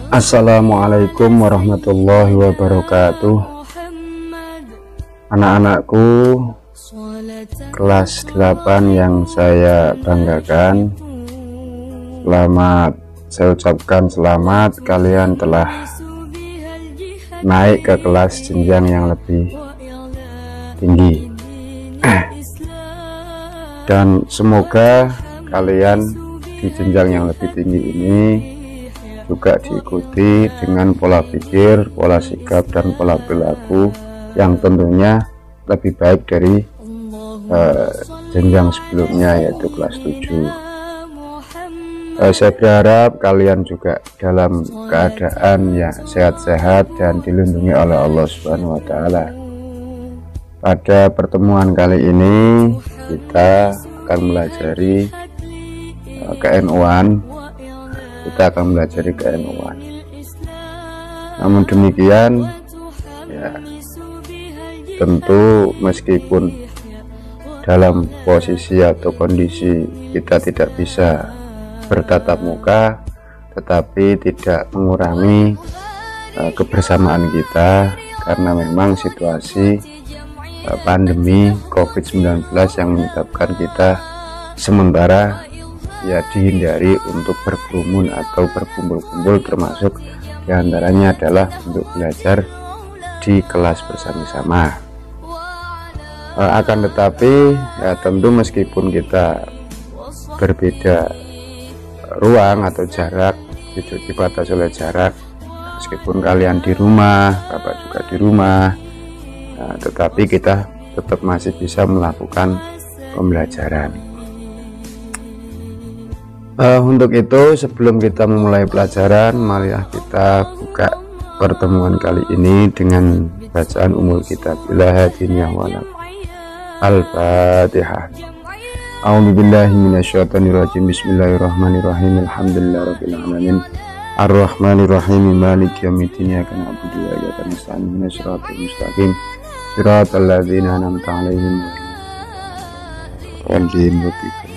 Assalamualaikum warahmatullahi wabarakatuh. Anak-anakku kelas 8 yang saya banggakan, saya ucapkan selamat, kalian telah naik ke kelas jenjang yang lebih tinggi. Dan semoga kalian di jenjang yang lebih tinggi ini juga diikuti dengan pola pikir, pola sikap, dan pola perilaku yang tentunya lebih baik dari jenjang sebelumnya, yaitu kelas 7. Saya berharap kalian juga dalam keadaan ya sehat-sehat dan dilindungi oleh Allah Subhanahu wa Ta'ala. Pada pertemuan kali ini kita akan melajari KNU-an. Kita akan belajar KNU-an. Namun demikian ya, tentu meskipun dalam posisi atau kondisi kita tidak bisa bertatap muka, tetapi tidak mengurangi kebersamaan kita, karena memang situasi pandemi COVID-19 yang menyebabkan kita sementara ya dihindari untuk berkerumun atau berkumpul-kumpul, termasuk diantaranya adalah untuk belajar di kelas bersama-sama. Akan tetapi ya tentu meskipun kita berbeda ruang atau jarak, itu dibatasi oleh jarak, meskipun kalian di rumah, Bapak juga di rumah, tetapi kita tetap masih bisa melakukan pembelajaran. Untuk itu, sebelum kita memulai pelajaran, marilah kita buka pertemuan kali ini dengan bacaan umul kitab Ilahadiniyah walad. Al-Fatihah. A'udzubillahi minasyaitonirrajim. Bismillahirrahmanirrahim. Alhamdulillahirabbil alamin. Ar-Rahmanirrahim. Maliki yaumiddin. Iyyaka na'budu wa iyyaka nasta'in. Ihdinas siratal mustaqim. Siratal ladzina an'amta 'alaihim ghairil maghdubi.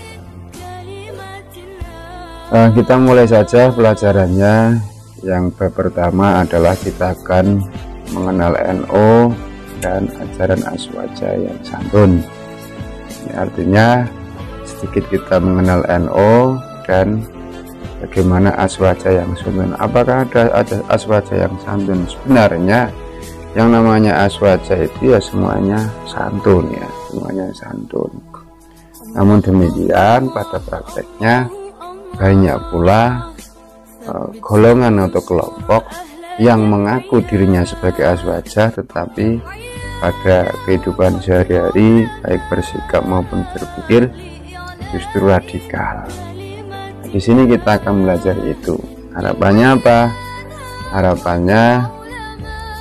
Kita mulai saja pelajarannya. Yang pertama adalah kita akan mengenal NO dan ajaran aswaja yang santun. Ini artinya sedikit kita mengenal NO dan bagaimana aswaja yang santun. Apakah ada aswaja yang santun? Sebenarnya yang namanya aswaja itu ya semuanya santun, ya semuanya santun. Namun demikian pada prakteknya banyak pula golongan atau kelompok yang mengaku dirinya sebagai aswaja, tetapi pada kehidupan sehari-hari baik bersikap maupun berpikir justru radikal. Di sini kita akan belajar itu. Harapannya apa? Harapannya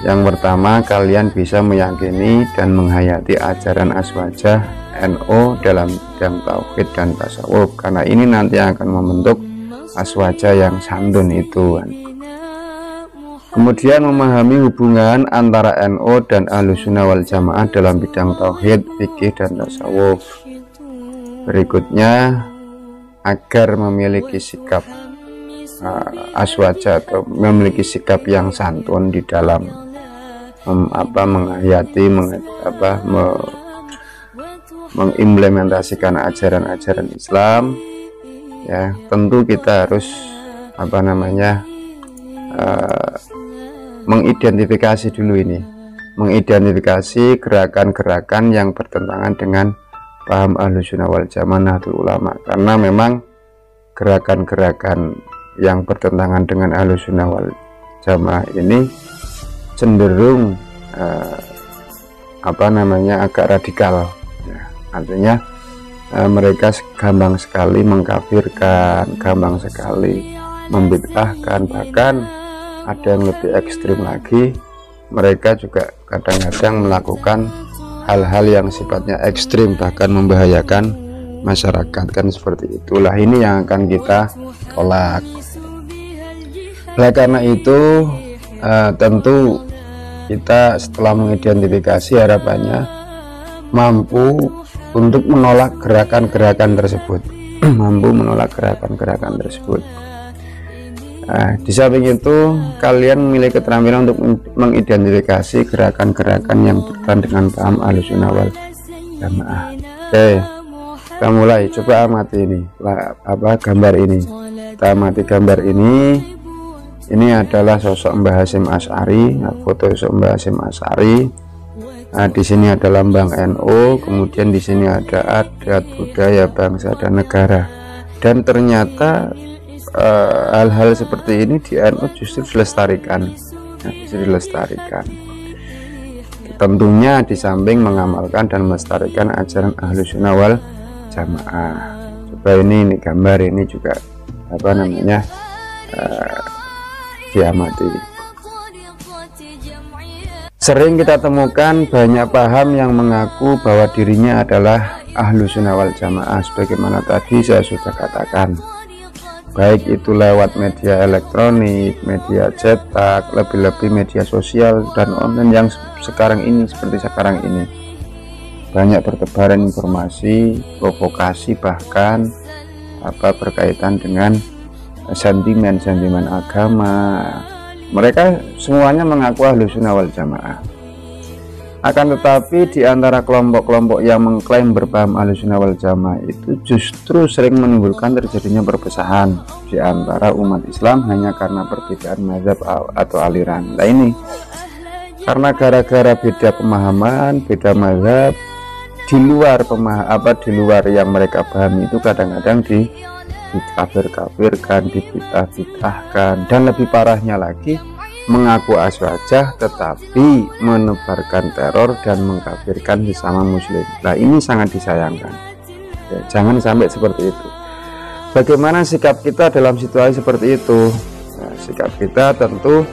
yang pertama, kalian bisa meyakini dan menghayati ajaran aswaja NO dalam bidang tauhid dan tasawuf, karena ini nanti akan membentuk aswaja yang santun itu. Kemudian memahami hubungan antara NO dan Ahlussunnah wal Jamaah dalam bidang tauhid, fikih, dan tasawuf. Berikutnya, agar memiliki sikap aswaja atau memiliki sikap yang santun di dalam menghayati, mengimplementasikan ajaran-ajaran Islam, ya tentu kita harus mengidentifikasi dulu ini, mengidentifikasi gerakan-gerakan yang bertentangan dengan paham Ahlussunnah wal Jamaah Nahdlatul Ulama, karena memang gerakan-gerakan yang bertentangan dengan Ahlussunnah wal Jamaah ini cenderung agak radikal. Artinya mereka gampang sekali mengkafirkan, gampang sekali membid'ahkan, bahkan ada yang lebih ekstrim lagi, mereka juga kadang-kadang melakukan hal-hal yang sifatnya ekstrim, bahkan membahayakan masyarakat, kan seperti itulah. Ini yang akan kita tolak. Oleh karena itu tentu kita setelah mengidentifikasi, harapannya mampu untuk menolak gerakan-gerakan tersebut, mampu menolak gerakan-gerakan tersebut. Nah, di samping itu kalian memiliki keterampilan untuk mengidentifikasi gerakan-gerakan yang berkaitan dengan paham Ahlussunnah wal Jamaah. Oke, kita mulai. Coba amati ini, gambar ini. Kita amati gambar ini. Ini adalah sosok Mbah Hasyim Asy'ari, foto sosok Mbah Hasyim Asy'ari. Nah, di sini ada lambang NU, kemudian di sini ada adat, budaya, bangsa dan negara. Dan ternyata hal-hal seperti ini di NU justru dilestarikan, tentunya di samping mengamalkan dan melestarikan ajaran Ahlussunnah wal Jamaah. Coba ini gambar ini juga diamati. Sering kita temukan banyak paham yang mengaku bahwa dirinya adalah Ahlussunnah wal Jamaah, sebagaimana tadi saya sudah katakan, baik itu lewat media elektronik, media cetak, lebih-lebih media sosial dan online yang sekarang ini, seperti sekarang ini banyak bertebaran informasi, provokasi, bahkan berkaitan dengan sentimen-sentimen agama. Mereka semuanya mengaku Ahlussunnah wal Jamaah. Akan tetapi di antara kelompok-kelompok yang mengklaim berpaham Ahlussunnah wal Jamaah itu justru sering menimbulkan terjadinya perpecahan di antara umat Islam hanya karena perbedaan mazhab atau aliran. Nah ini karena gara-gara beda pemahaman, beda mazhab, di luar yang mereka pahami itu kadang-kadang dikafir-kafirkan, dibid'ah-bid'ahkan, dan lebih parahnya lagi mengaku aswajah tetapi menebarkan teror dan mengkafirkan sesama muslim. Nah ini sangat disayangkan ya, jangan sampai seperti itu. Bagaimana sikap kita dalam situasi seperti itu? Nah, sikap kita tentu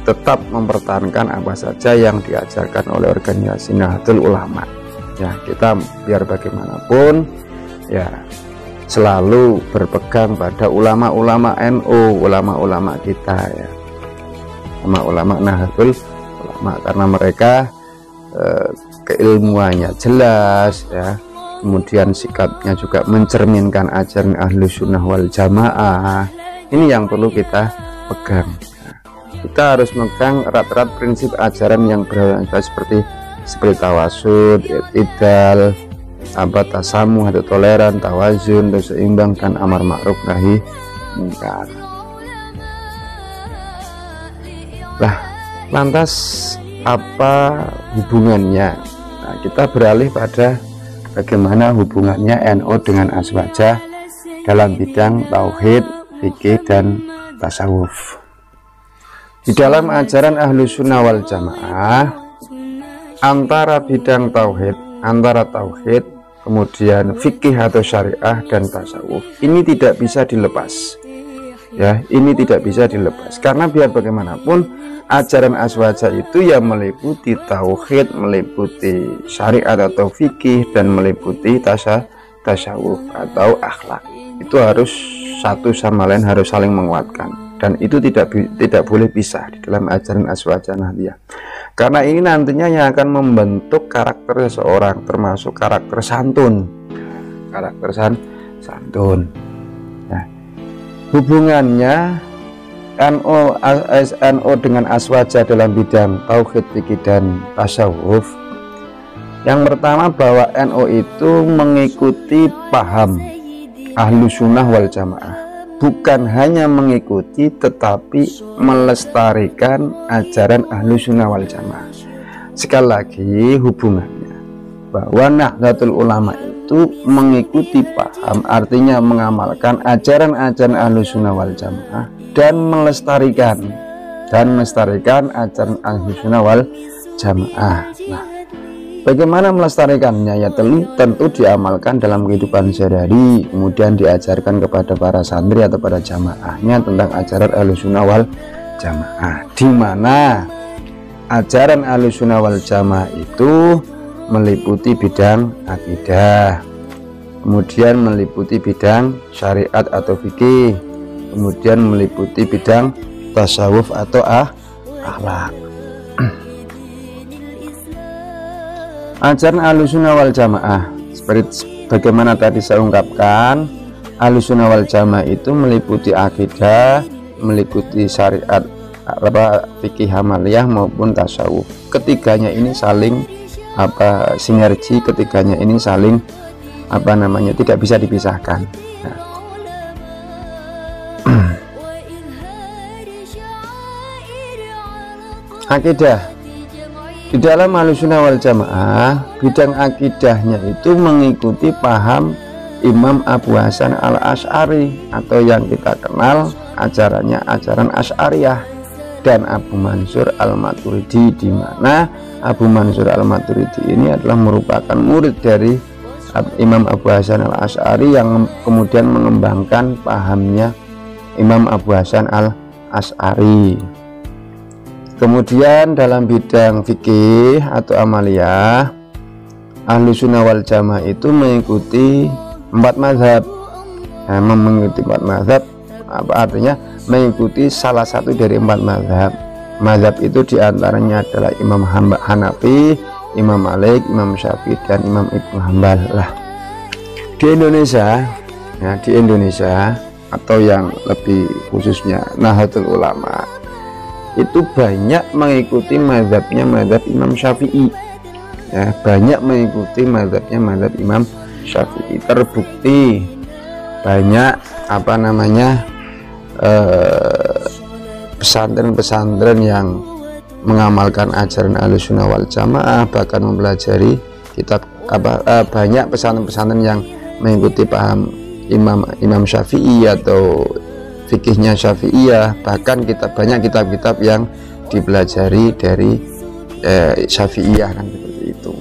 tetap mempertahankan apa saja yang diajarkan oleh organisasi Nahdlatul Ulama ya. Kita biar bagaimanapun ya selalu berpegang pada ulama-ulama NU, ulama-ulama kita ya, ulama Nahdlatul Ulama, karena mereka keilmuannya jelas ya, kemudian sikapnya juga mencerminkan ajaran Ahlussunnah wal Jamaah. Ini yang perlu kita pegang. Kita harus megang erat-erat prinsip ajaran yang seperti tawasud, i'tidal, tasamuh atau toleran, tawazun, seimbang, dan amar ma'ruf nahi munkar. Nah, lantas apa hubungannya? Nah, kita beralih pada bagaimana hubungannya NU dengan aswajah dalam bidang tauhid, fikih, dan tasawuf. Di dalam ajaran Ahlussunnah wal Jamaah, antara bidang tauhid, kemudian fikih atau syariah, dan tasawuf, ini tidak bisa dilepas ya, ini tidak bisa dilepas karena biar bagaimanapun ajaran aswajah itu yang meliputi tauhid, meliputi syariat atau fikih, dan meliputi tasawuf atau akhlak. Itu harus satu sama lain, harus saling menguatkan, dan itu tidak boleh pisah di dalam ajaran aswajah Nahdliyah, karena ini nantinya yang akan membentuk karakter seseorang, termasuk karakter santun. Nah, hubungannya NU dengan aswajah dalam bidang tauhid, fikih, dan tasawuf. Yang pertama, bahwa NU itu mengikuti paham Ahlussunnah wal Jamaah, bukan hanya mengikuti tetapi melestarikan ajaran Ahlussunnah wal Jamaah. Sekali lagi hubungannya, bahwa Nahdlatul Ulama itu mengikuti paham, artinya mengamalkan ajaran-ajaran Ahlussunnah wal Jamaah dan melestarikan ajaran Ahlussunnah wal Jamaah. Nah, bagaimana melestarikannya? Ya tentu diamalkan dalam kehidupan sehari-hari, kemudian diajarkan kepada para santri atau para jamaahnya tentang ajaran Ahlussunnah wal Jamaah, di mana ajaran Ahlussunnah wal Jamaah itu meliputi bidang akidah, kemudian meliputi bidang syariat atau fikih, kemudian meliputi bidang tasawuf atau akhlak. Ajaran Ahlussunnah wal Jamaah seperti bagaimana tadi saya ungkapkan, Ahlussunnah wal Jamaah itu meliputi akidah, meliputi syariat fikih amaliyah maupun tasawuf. Ketiganya ini saling sinergi, ketiganya ini saling tidak bisa dipisahkan. Nah. Akidah di dalam Ahlussunnah wal Jamaah, bidang akidahnya itu mengikuti paham Imam Abu Hasan al-Asy'ari atau yang kita kenal ajarannya ajaran Asy'ariyah, dan Abu Mansur al-Maturidi, di mana Abu Mansur al-Maturidi ini adalah merupakan murid dari Imam Abu Hasan al-Asy'ari yang kemudian mengembangkan pahamnya Imam Abu Hasan al-Asy'ari. Kemudian dalam bidang fikih atau amaliyah, Ahlussunnah wal Jamaah itu mengikuti 4 mazhab. Mengikuti 4 mazhab artinya mengikuti salah satu dari 4 mazhab. Mazhab itu diantaranya adalah Imam Hanafi, Imam Malik, Imam Syafi'i, dan Imam Ibnu Hanbal. Di Indonesia atau yang lebih khususnya Nahdlatul Ulama itu banyak mengikuti mazhabnya mazhab Imam Syafi'i, banyak mengikuti mazhabnya mazhab Imam Syafi'i. Terbukti banyak pesantren-pesantren yang mengamalkan ajaran Ahlussunnah wal Jamaah, bahkan mempelajari kitab banyak pesantren-pesantren yang mengikuti paham Imam Syafi'i atau fikihnya Syafi'iyah, bahkan banyak kitab-kitab yang dipelajari dari Syafi'iyah, kan seperti itu.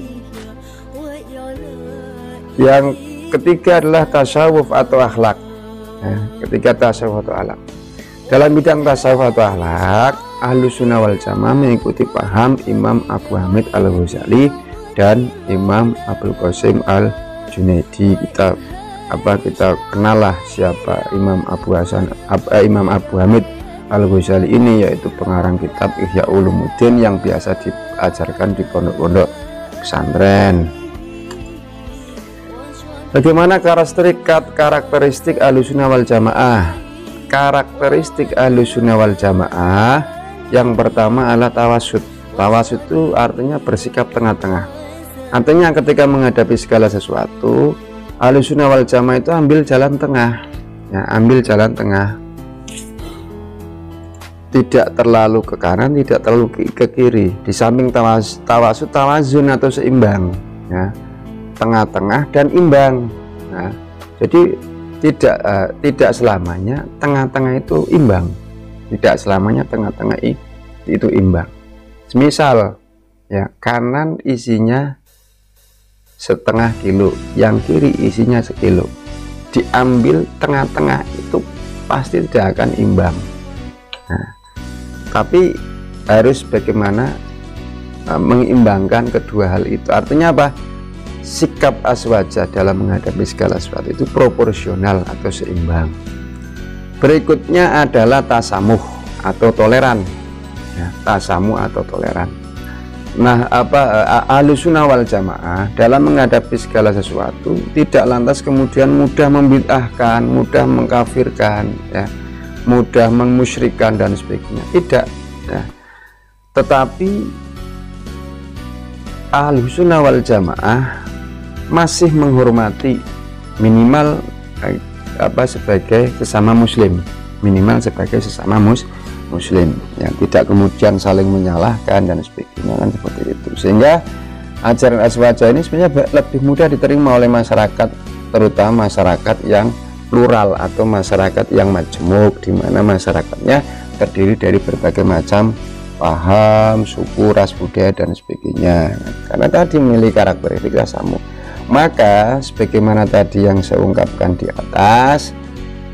Yang ketiga adalah tasawuf atau akhlak. Tasawuf atau akhlak. Dalam bidang tasawuf atau akhlak, Ahlussunnah wal Jamaah mengikuti paham Imam Abu Hamid al-Ghazali dan Imam Abul Qasim al-Junaidi. Kita kenal lah siapa Imam Abu Hamid al-Ghazali ini, yaitu pengarang kitab Ihya Ulumuddin yang biasa diajarkan di pondok-pondok pesantren. Bagaimana karakteristik Ahlussunnah wal Jamaah? Karakteristik Ahlussunnah wal Jamaah yang pertama adalah tawasud. Tawasud itu artinya bersikap tengah-tengah. Artinya ketika menghadapi segala sesuatu, Ahlussunnah wal Jamaah itu ambil jalan tengah, ambil jalan tengah, tidak terlalu ke kanan, tidak terlalu ke kiri. Di samping tawasud, tawazun atau seimbang, tengah-tengah dan imbang. Jadi tidak selamanya tengah-tengah itu imbang, tidak selamanya tengah-tengah itu imbang. Misal kanan isinya setengah kilo, yang kiri isinya sekilo, diambil tengah-tengah itu pasti tidak akan imbang. Tapi harus bagaimana mengimbangan kedua hal itu. Artinya apa? Sikap aswaja dalam menghadapi segala sesuatu itu proporsional atau seimbang. Berikutnya adalah tasamuh atau toleran. Tasamuh atau toleran. Ahlussunnah wal Jamaah dalam menghadapi segala sesuatu tidak lantas kemudian mudah membid'ahkan, mudah mengkafirkan, mudah memusyrikan dan sebagainya. Tidak. Tetapi Ahlussunnah wal Jamaah masih menghormati minimal sebagai sesama muslim, muslim, yang tidak kemudian saling menyalahkan dan sebagainya, kan seperti itu. Sehingga ajaran aswaja ini sebenarnya lebih mudah diterima oleh masyarakat, terutama masyarakat yang plural atau masyarakat yang majemuk, di mana masyarakatnya terdiri dari berbagai macam paham, suku, ras, budaya dan sebagainya. Karena tadi memiliki karakteristik tasamuh. Maka sebagaimana tadi yang saya ungkapkan di atas,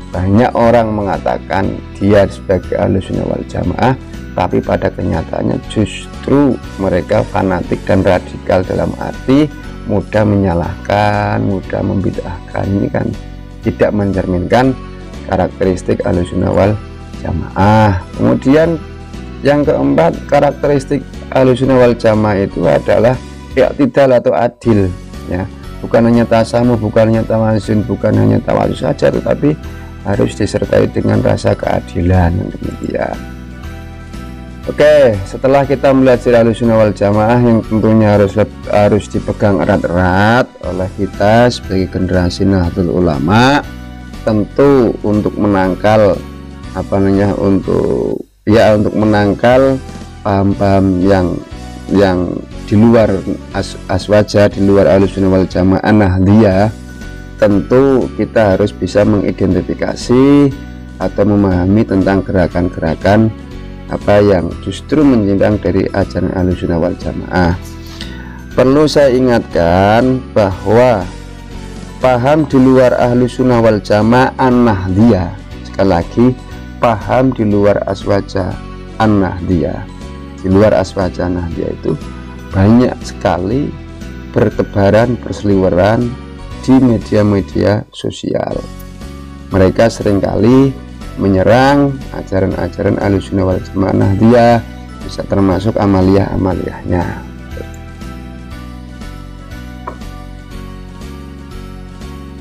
banyak orang mengatakan dia sebagai Ahlussunnah wal Jamaah, tapi pada kenyataannya justru mereka fanatik dan radikal, dalam arti mudah menyalahkan, mudah membid'ahkan. Ini kan tidak mencerminkan karakteristik Ahlussunnah wal Jamaah. Kemudian yang keempat, karakteristik Ahlussunnah wal Jamaah itu adalah i'tidal atau adil, bukan hanya tasamuh, bukan hanya tawazun, bukan hanya tawazus saja, tetapi harus disertai dengan rasa keadilan yang demikian. Oke, setelah kita belajar Ahlussunnah wal Jamaah yang tentunya harus dipegang erat-erat oleh kita sebagai generasi Nahdlatul Ulama, tentu untuk menangkal untuk menangkal paham-paham yang di luar aswaja, di luar Ahlussunnah wal Jamaah Nahdliyah, tentu kita harus bisa mengidentifikasi atau memahami tentang gerakan-gerakan apa yang justru menyimpang dari ajaran Ahlussunnah wal Jamaah. Perlu saya ingatkan bahwa paham di luar Ahlussunnah wal Jamaah An-Nahdliyah, sekali lagi, paham di luar aswaja An-Nahdliyah, di luar aswaja Nahdliyah itu banyak sekali bertebaran, berseliweran di media-media sosial. Mereka seringkali menyerang ajaran-ajaran Ahlussunnah wal Jamaah Nahdliyah, bisa termasuk amaliyah-amaliyahnya.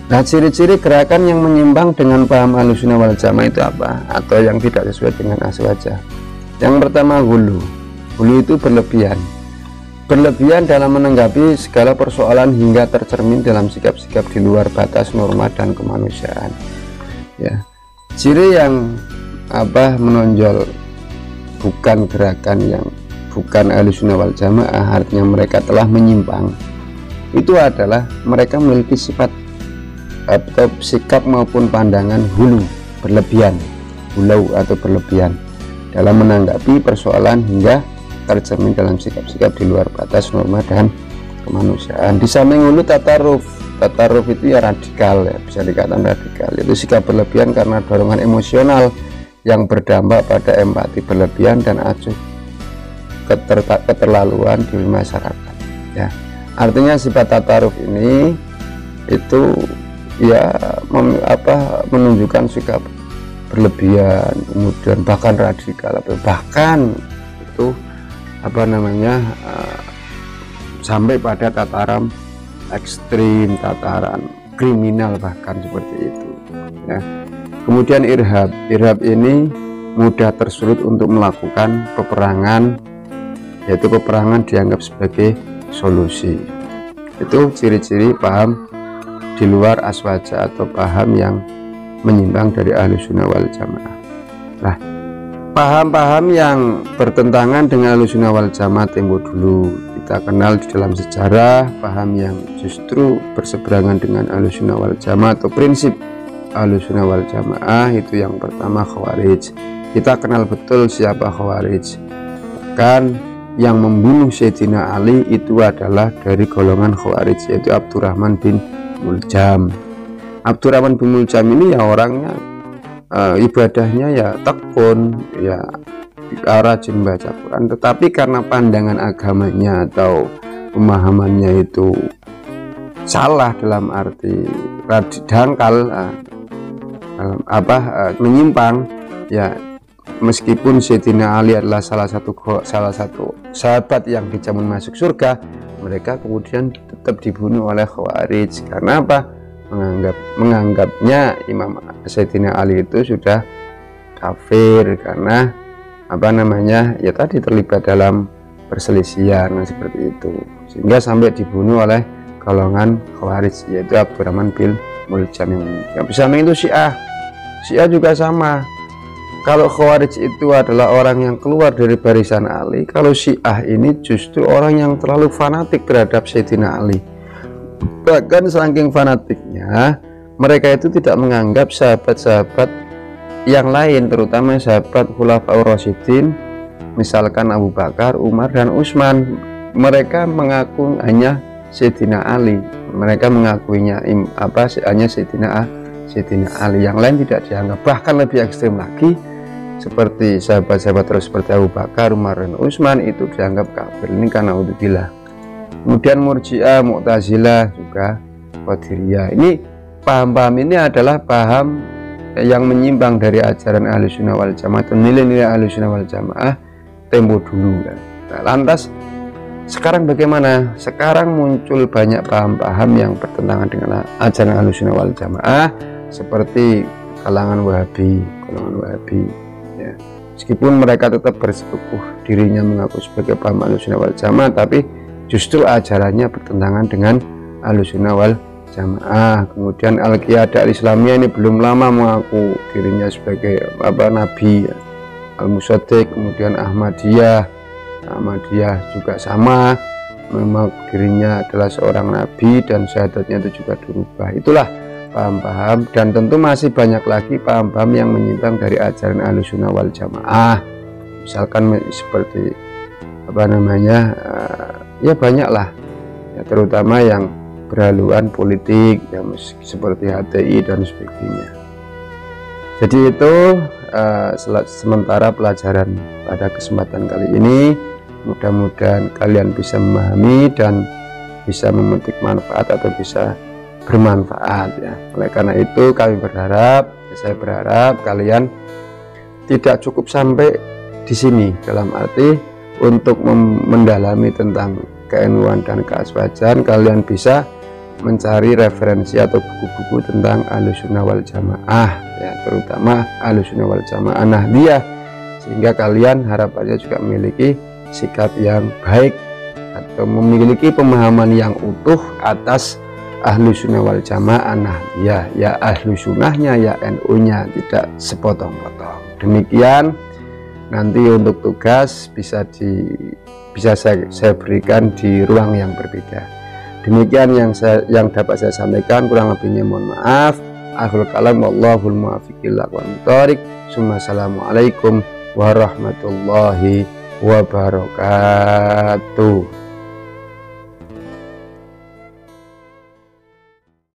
Nah, ciri-ciri gerakan yang menyimpang dengan paham Ahlussunnah wal Jamaah itu apa? Atau yang tidak sesuai dengan aswaja. Yang pertama, hulu. Hulu itu berlebihan. Berlebihan dalam menanggapi segala persoalan hingga tercermin dalam sikap-sikap di luar batas norma dan kemanusiaan. Ya. Ciri yang menonjol bukan gerakan yang bukan Ahlussunnah wal Jamaah, artinya mereka telah menyimpang, itu adalah mereka memiliki sifat atau sikap maupun pandangan hulu, berlebihan, hulau atau berlebihan dalam menanggapi persoalan hingga tercermin dalam sikap-sikap di luar batas norma dan kemanusiaan. Di samping hulu, tataruf itu ya radikal, ya bisa dikatakan radikal, itu sikap berlebihan karena dorongan emosional yang berdampak pada empati berlebihan dan acuh keterlaluan di masyarakat. Ya, artinya sifat tataruf ini itu ya menunjukkan sikap berlebihan, kemudian bahkan radikal, bahkan itu sampai pada tataran ekstrim, tataran kriminal bahkan seperti itu ya. Kemudian irhab ini mudah tersulut untuk melakukan peperangan, yaitu peperangan dianggap sebagai solusi. Itu ciri-ciri paham di luar aswaja atau paham yang menyimpang dari Ahlussunnah wal Jamaah. Nah, paham-paham yang bertentangan dengan Ahlussunnah wal Jamaah tempo dulu kita kenal di dalam sejarah, paham yang justru berseberangan dengan Ahlussunnah wal Jamaah atau prinsip Ahlussunnah wal Jamaah, itu yang pertama Khawarij. Kita kenal betul siapa Khawarij. Kan yang membunuh Sayyidina Ali itu adalah dari golongan Khawarij, yaitu Abdurrahman bin Muljam. Abdurrahman bin Muljam ini ya orangnya ibadahnya ya tekun, ya rajin baca Quran, tetapi karena pandangan agamanya atau pemahamannya itu salah, dalam arti dangkal, menyimpang, ya meskipun Sayyidina Ali adalah salah satu sahabat yang dijamin masuk surga, mereka kemudian tetap dibunuh oleh Khawarij. Karena apa? Menganggapnya Imam Sayyidina Ali itu sudah kafir karena ya tadi terlibat dalam perselisihan seperti itu, sehingga sampai dibunuh oleh golongan Khawarij, yaitu Abdurrahman bin Muljam. Yang bisa itu Syiah juga sama. Kalau Khawarij itu adalah orang yang keluar dari barisan Ali, kalau Syiah ini justru orang yang terlalu fanatik terhadap Sayyidina Ali. Bahkan saking fanatiknya, mereka itu tidak menganggap sahabat-sahabat yang lain, terutama sahabat Khulafaur Rasyidin, misalkan Abu Bakar, Umar, dan Utsman. Mereka mengaku hanya Sayyidina Ali, mereka mengakuinya hanya Sayyidina Ali, yang lain tidak dianggap. Bahkan lebih ekstrim lagi, seperti sahabat-sahabat terus seperti Abu Bakar, Umar, dan Utsman itu dianggap kafir. Ini karena udzubillah. Kemudian Murji'ah, Mu'tazilah, juga Qadiriyah. Ini paham-paham ini adalah paham yang menyimpang dari ajaran Ahlussunnah wal Jamaah atau nilai-nilai Ahlussunnah wal Jamaah tempo dulu. Nah, lantas sekarang bagaimana? Sekarang muncul banyak paham-paham yang bertentangan dengan ajaran Ahlussunnah wal Jamaah, seperti kalangan Wahabi, ya. Meskipun mereka tetap bersikukuh dirinya mengaku sebagai paham Ahlussunnah wal Jamaah, tapi justru ajarannya bertentangan dengan Ahlussunnah wal Jamaah. Kemudian Al-Qiyadah Al-Islamiyah ini belum lama mengaku dirinya sebagai nabi, ya. Al-Musaddiq, kemudian Ahmadiyah juga sama, memang dirinya adalah seorang nabi dan syahadatnya itu juga dirubah. Itulah paham-paham, dan tentu masih banyak lagi paham-paham yang menyimpang dari ajaran Ahlussunnah wal Jamaah. Misalkan seperti ya banyaklah, ya, terutama yang berhaluan politik, ya, seperti HTI dan sebagainya. Jadi itu sementara pelajaran pada kesempatan kali ini. Mudah-mudahan kalian bisa memahami dan bisa memetik manfaat atau bisa bermanfaat, ya. Oleh karena itu saya berharap kalian tidak cukup sampai di sini, dalam arti untuk mendalami tentang ke-NU-an dan keaswajan, kalian bisa mencari referensi atau buku-buku tentang Ahlussunnah wal Jamaah, ya, terutama Ahlussunnah wal Jamaah Nahdliyah, sehingga kalian harapannya juga memiliki sikap yang baik atau memiliki pemahaman yang utuh atas Ahlussunnah wal Jamaah Nahdliyah, ya Ahlussunnahnya, ya NU-nya, tidak sepotong-potong. Demikian, nanti untuk tugas bisa saya berikan di ruang yang berbeda. Demikian yang dapat saya sampaikan, kurang lebihnya mohon maaf. Akhirul kalam, wallahul muwaffiq ila aqwamit thoriq. Assalamualaikum warahmatullahi wabarakatuh.